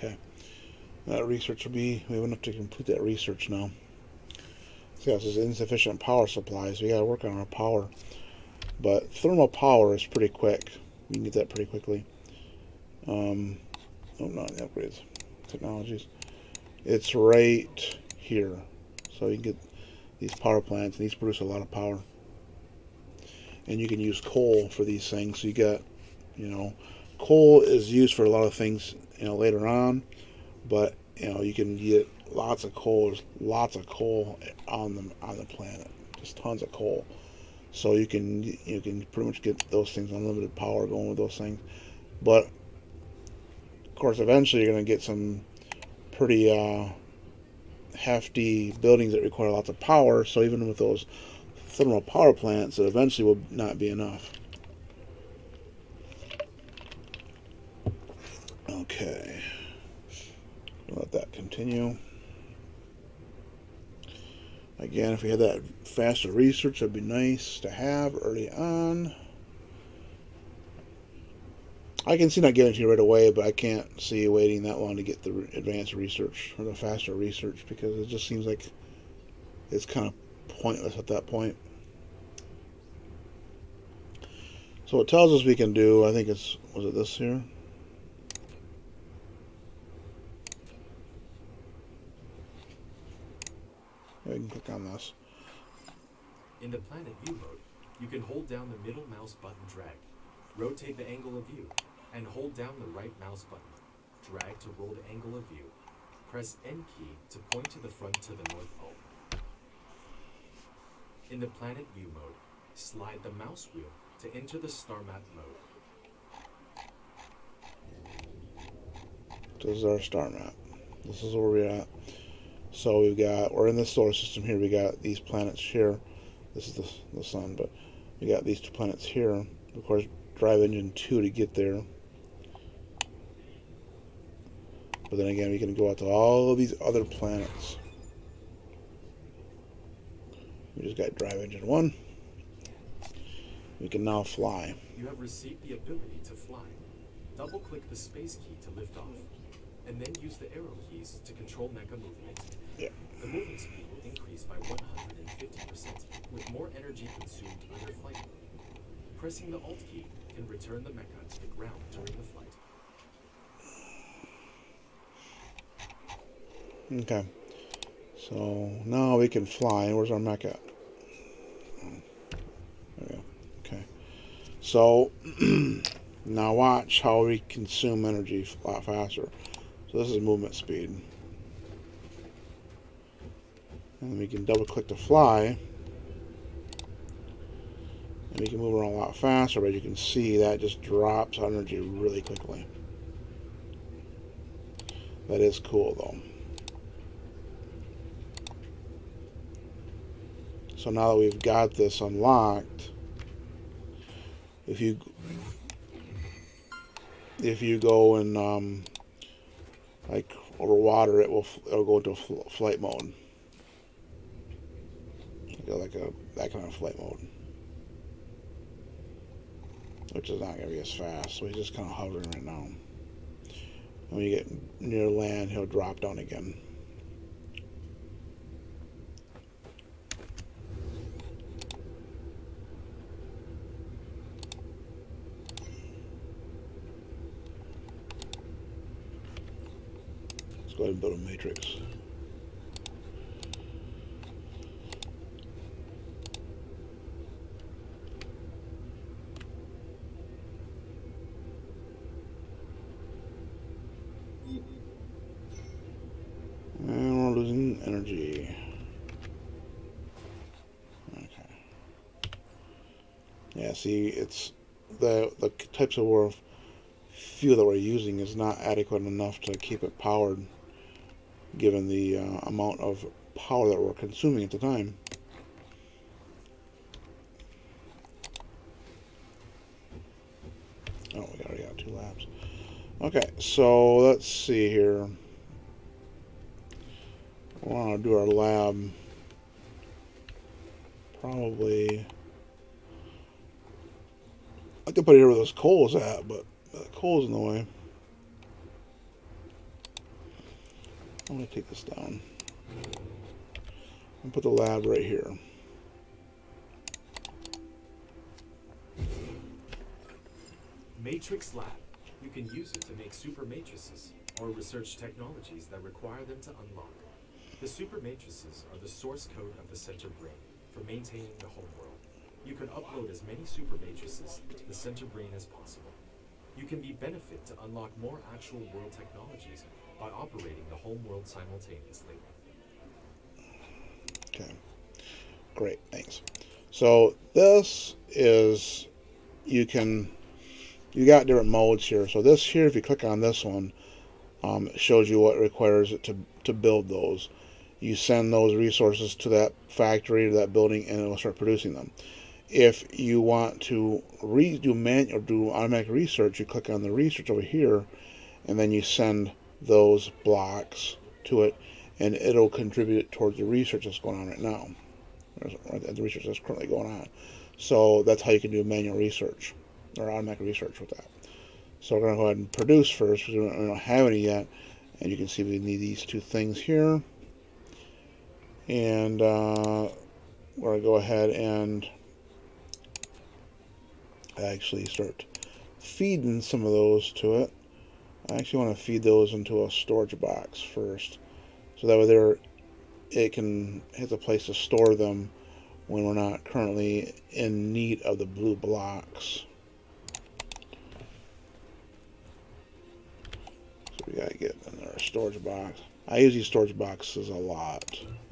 Okay. That research will be... We have enough to complete that research now. See, this is insufficient power supplies. So we got to work on our power. But thermal power is pretty quick. We can get that pretty quickly. Oh, not the upgrades. Technologies. It's right here. So you can get these power plants, and these produce a lot of power. And you can use coal for these things. So you got, coal is used for a lot of things, later on. But, you can get lots of coal. There's lots of coal on the planet. Just tons of coal. So you can pretty much get those things, unlimited power going with those things. But of course, eventually you're going to get some pretty hefty buildings that require lots of power, so even with those thermal power plants, it eventually will not be enough. Okay, let that continue. Again, if we had that faster research, that'd be nice to have early on. I can see not getting to you right away, but I can't see waiting that long to get the advanced research or the faster research, because it just seems like it's kind of pointless at that point. So it tells us we can do, I think was it this here? I can click on this. In the planet view mode, you can hold down the middle mouse button, drag, rotate the angle of view, and hold down the right mouse button, drag to roll the angle of view. Press N key to point to the front to the North Pole. In the planet view mode, slide the mouse wheel to enter the star map mode. This is our star map. This is where we're at. So we're in the solar system here. We got these planets here. This is the sun, but we got these 2 planets here. Of course, drive engine 2 to get there. But then again, we can go out to all of these other planets. We just got drive engine 1. We can now fly. You have received the ability to fly. Double-click the space key to lift off, and then use the arrow keys to control mecha movement. Yeah. The movement speed will increase by 150%, with more energy consumed under flight mode. Pressing the Alt key can return the mecha to the ground during the flight. Okay. So now we can fly. Where's our mech at? There we go. Okay. So now watch how we consume energy a lot faster. So this is movement speed. And we can double click to fly. And we can move around a lot faster, but you can see that just drops energy really quickly. That is cool though. So now that we've got this unlocked, if you go in like over water, it'll go into flight mode, that kind of flight mode, which is not going to be as fast. So he's just kind of hovering right now. And when you get near land, he'll drop down again. Let's go ahead and build a matrix. And we're losing energy. Okay. Yeah, see, it's the types of fuel that we're using is not adequate enough to keep it powered, given the amount of power that we're consuming at the time. Oh, we already got 2 laps. Okay, so let's see here. We want to do our lab. Probably. I could put it here where those coals at, but the coal's in the way. I'm going to take this down and put the lab right here. Matrix Lab. You can use it to make super matrices or research technologies that require them to unlock. The super matrices are the source code of the center brain for maintaining the home world. You can upload as many super matrices to the center brain as possible. You can be benefit to unlock more actual world technologies by operating the home world simultaneously. Okay, great, thanks. So this is, you got different modes here. So this here, if you click on this one, It shows you what it requires it to build those. You send those resources to that factory or that building, and it will start producing them. If you want to do automatic research, you click on the research over here, and then you send those blocks to it, and it'll contribute towards the research that's going on right now, or the research that's currently going on. So that's how you can do manual research or automatic research with that. So we're going to go ahead and produce first because we don't have any yet. And you can see we need these two things here. And we're going to go ahead and actually start feeding some of those to it. I actually want to feed those into a storage box first. So that way it can have a place to store them when we're not currently in need of the blue blocks. So we gotta get in our storage box. I use these storage boxes a lot,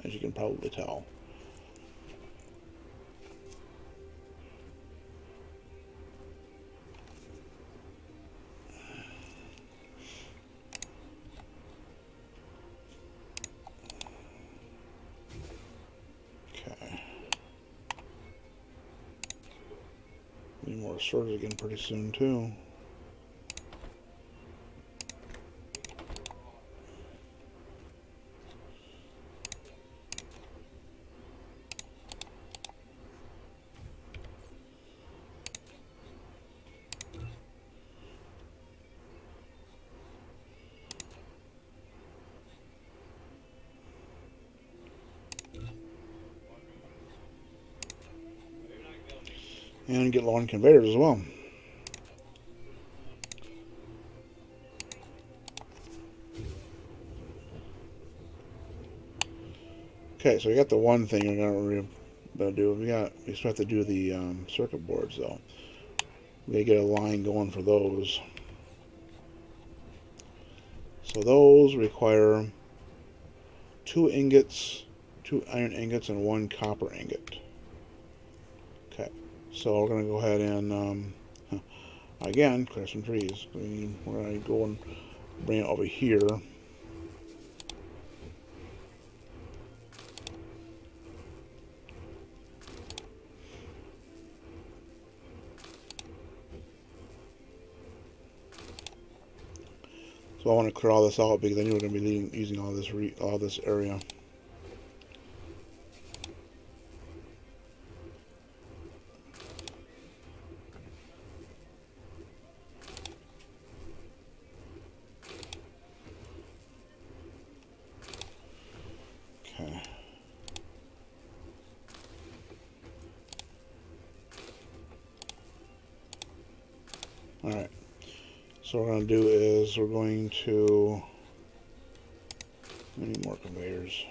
as you can probably tell. Okay. Need more storage again pretty soon too. And get long conveyors as well. Okay, so we got the one thing we're gonna do. We still have to do the circuit boards though. We gotta get a line going for those. So those require 2 ingots, 2 iron ingots, and 1 copper ingot. Okay, so we're gonna go ahead and again clear some trees. We're gonna go and bring it over here. So I want to clear all this out because I knew we were going to be using all this area. Okay. All right. So what we're going to do is we're going to we need more conveyors.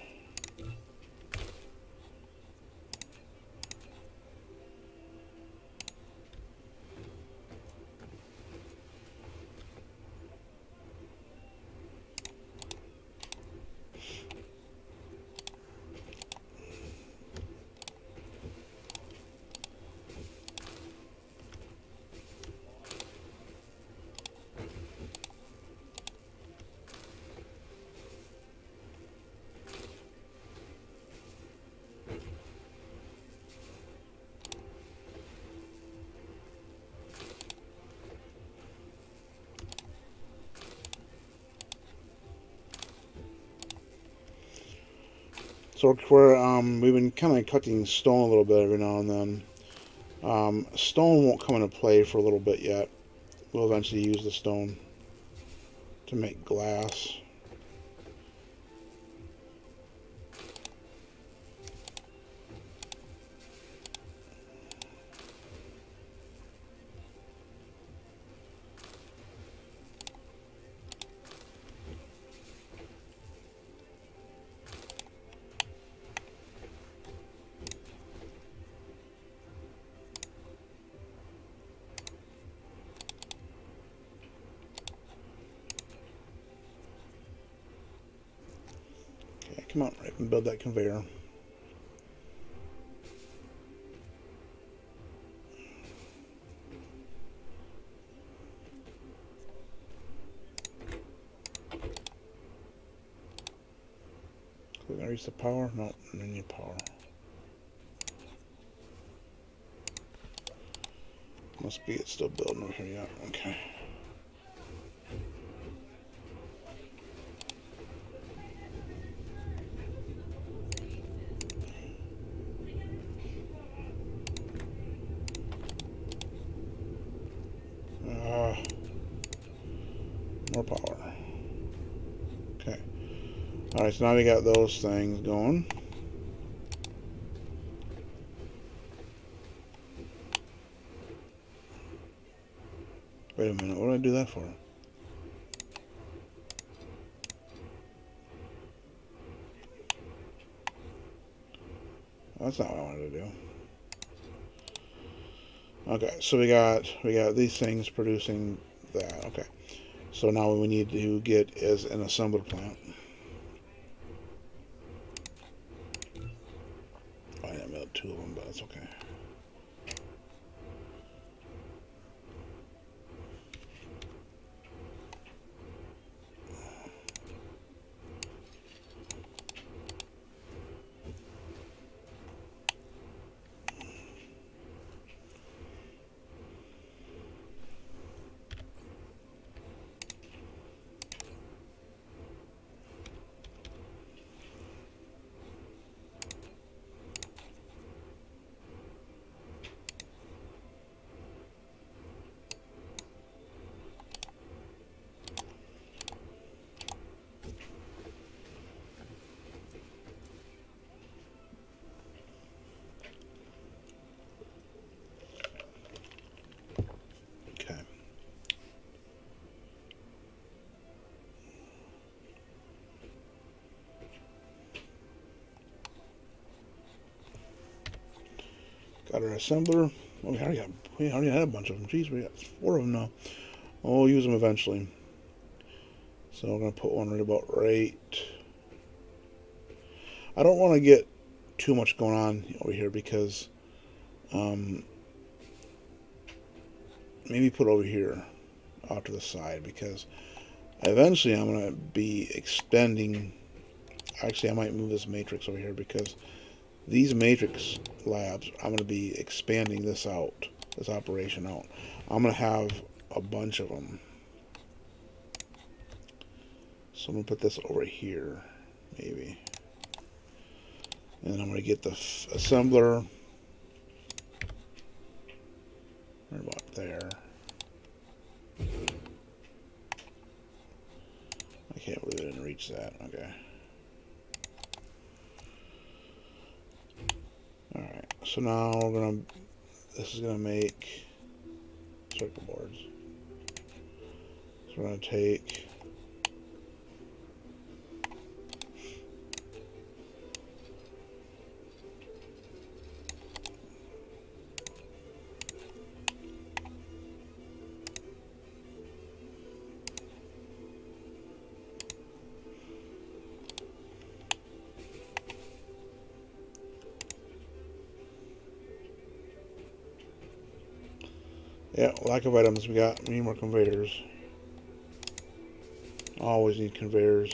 So we've been kind of cutting stone a little bit every now and then. Stone won't come into play for a little bit yet. We'll eventually use the stone to make glass. Okay, come on, right, and build that conveyor. We're gonna reach the power? No, we need power. Must be it's still building over here. Yeah, okay. More power. Okay. Alright, so now we got those things going. Wait a minute, what did I do that for? That's not what I wanted to do. Okay, so we got these things producing that. Okay. So now what we need to get is an assembler plant. I made two of them, but that's okay. Okay. Got our assembler. Oh, we already had a bunch of them. Jeez, we got 4 of them now. Oh, we'll use them eventually. So we're gonna put one right. I don't want to get too much going on over here because maybe put over here off to the side because eventually I'm gonna be extending. Actually, I might move this matrix over here because these matrix labs, I'm going to be expanding this out, this operation out. I'm going to have a bunch of them. So I'm going to put this over here, maybe. And then I'm going to get the assembler right about there. I can't believe I didn't reach that. Okay. Alright, so now this is gonna make circuit boards. So we're gonna take yeah, lack of items. We need more conveyors. Always need conveyors.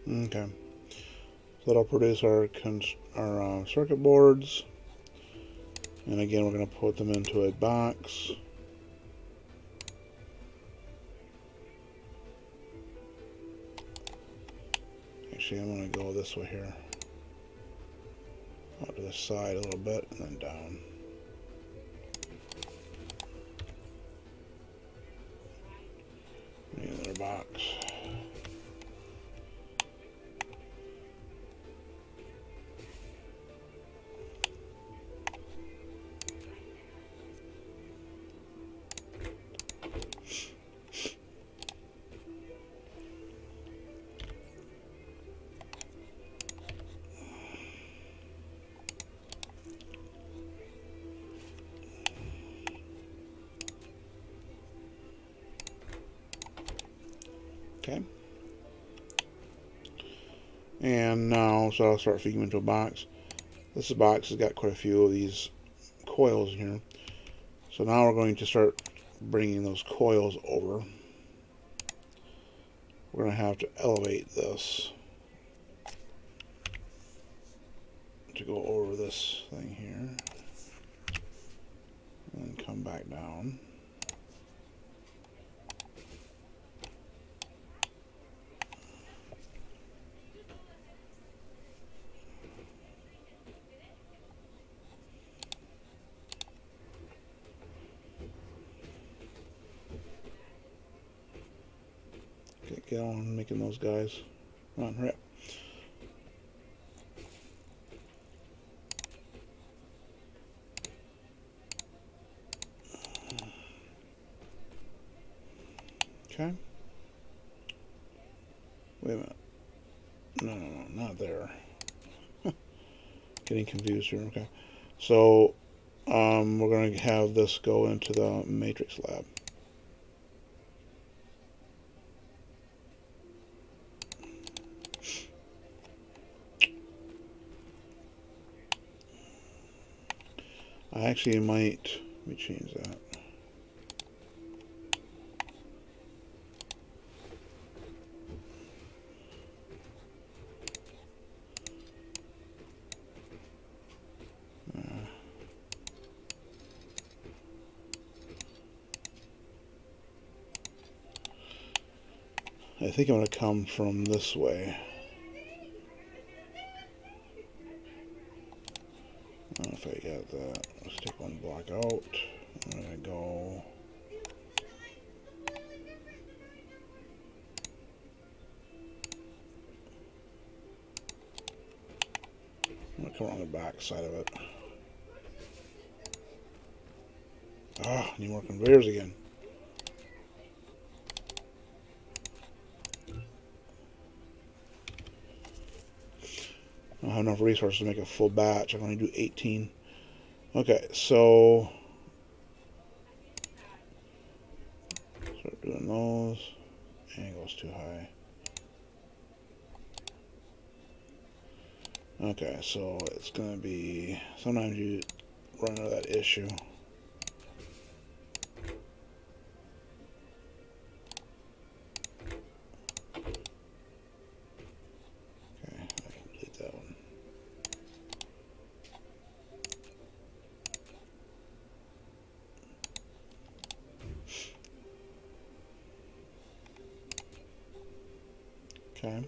Okay. So that'll produce our circuit boards. And again, we're going to put them into a box. Actually, I'm going to go this way here. Out to the side a little bit and then down. Need another box. Okay. And now, so I'll start feeding them into a box. This box has got quite a few of these coils in here. So now we're going to start bringing those coils over. We're going to have to elevate this to go over this thing here. And come back down. Get on making those guys. Come on, hurry up. Okay. Wait a minute. No, not there. Getting confused here. Okay. So, we're going to have this go into the matrix lab. I actually might, let me change that. I think I'm going to come from this way. I don't know if I got that. Let's take one block out. I'm going to go. I'm going to come around the back side of it. Ah, need more conveyors again. I don't have enough resources to make a full batch. I can only do 18. Okay, so start doing those. Angle's too high. Okay, so it's going to be, sometimes you run into that issue. Okay, I can delete that one. Okay.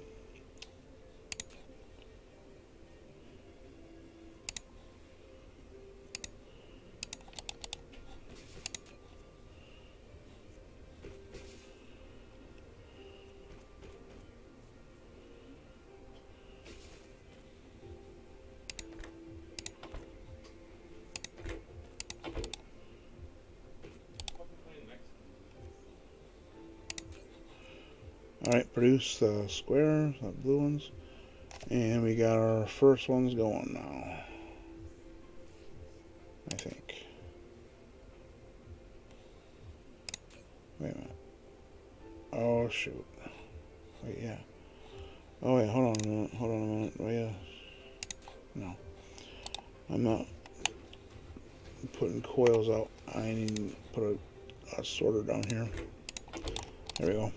Alright, produce the square, the blue ones. And we got our first ones going now. I think. Wait a minute. Oh, shoot. Wait, yeah. Oh, wait, hold on a minute. Hold on a minute. Oh, yeah. No. I'm not putting coils out. I need to put a sorter down here. There we go.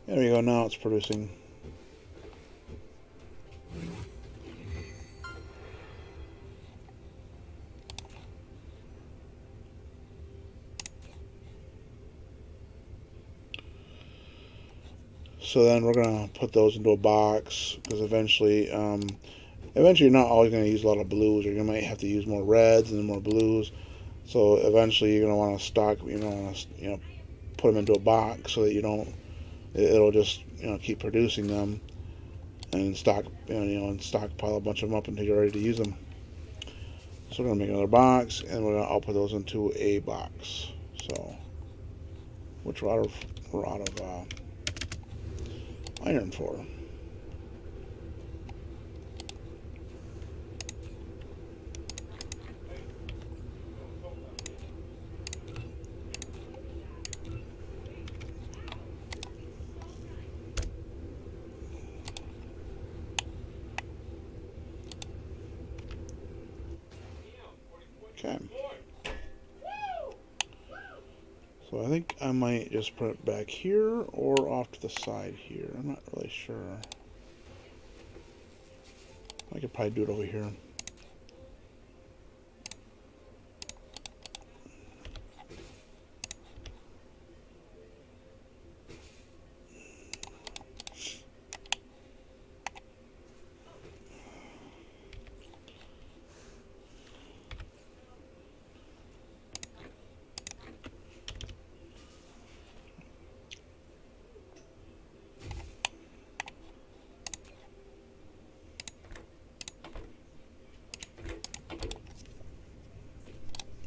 There we go, now it's producing. So then we're gonna put those into a box because eventually you're not always gonna use a lot of blues, or you might have to use more reds and then more blues. So eventually you're gonna want to stock, put them into a box so that you don't, it'll just keep producing them and and stockpile a bunch of them up until you're ready to use them. So we're gonna make another box and we're gonna output those into a box. So which we're out of iron for. Okay. So I think I might just put it back here or off to the side here. I'm not really sure. I could probably do it over here.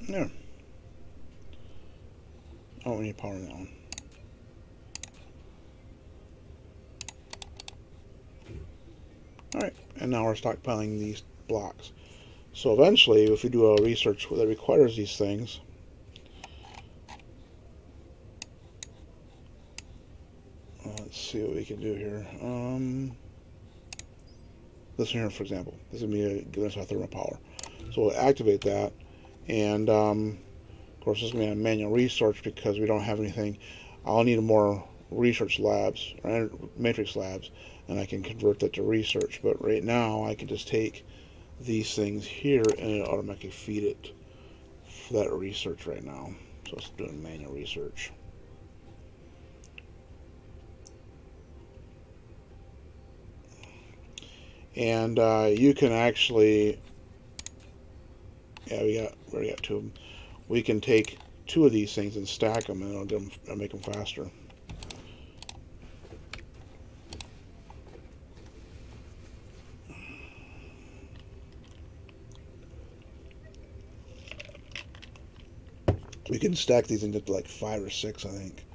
There. Oh, we need power on that one. Alright, and now we're stockpiling these blocks. So eventually, if we do a research that requires these things, let's see what we can do here. This one here, for example, this is going to be giving us our thermal power. So we'll activate that, and of course, this is going to be a manual research because we don't have anything. I'll need more research labs, or matrix labs, and I can convert that to research. But right now, I can just take these things here and it automatically feed it for that research right now. So it's doing manual research. And you can actually, yeah, we already got two of them. We can take two of these things and stack them, and it'll make them faster. We can stack these into like 5 or 6, I think.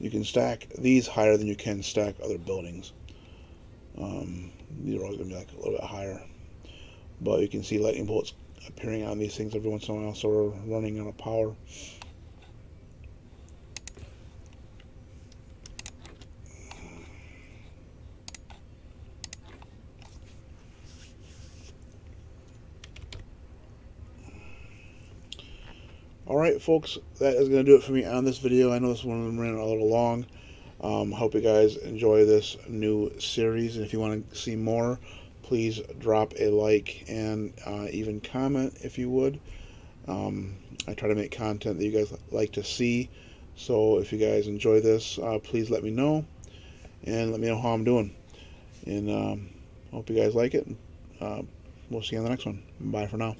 You can stack these higher than you can stack other buildings. These are always going to be like a little bit higher. But you can see lightning bolts appearing on these things every once in a while, so we're running out of power. Alright folks, that is going to do it for me on this video. I know this one ran a little long. Hope you guys enjoy this new series, and if you want to see more, please drop a like and even comment if you would. I try to make content that you guys like to see, so if you guys enjoy this, please let me know, and let me know how I'm doing. And hope you guys like it. We'll see you on the next one. Bye for now.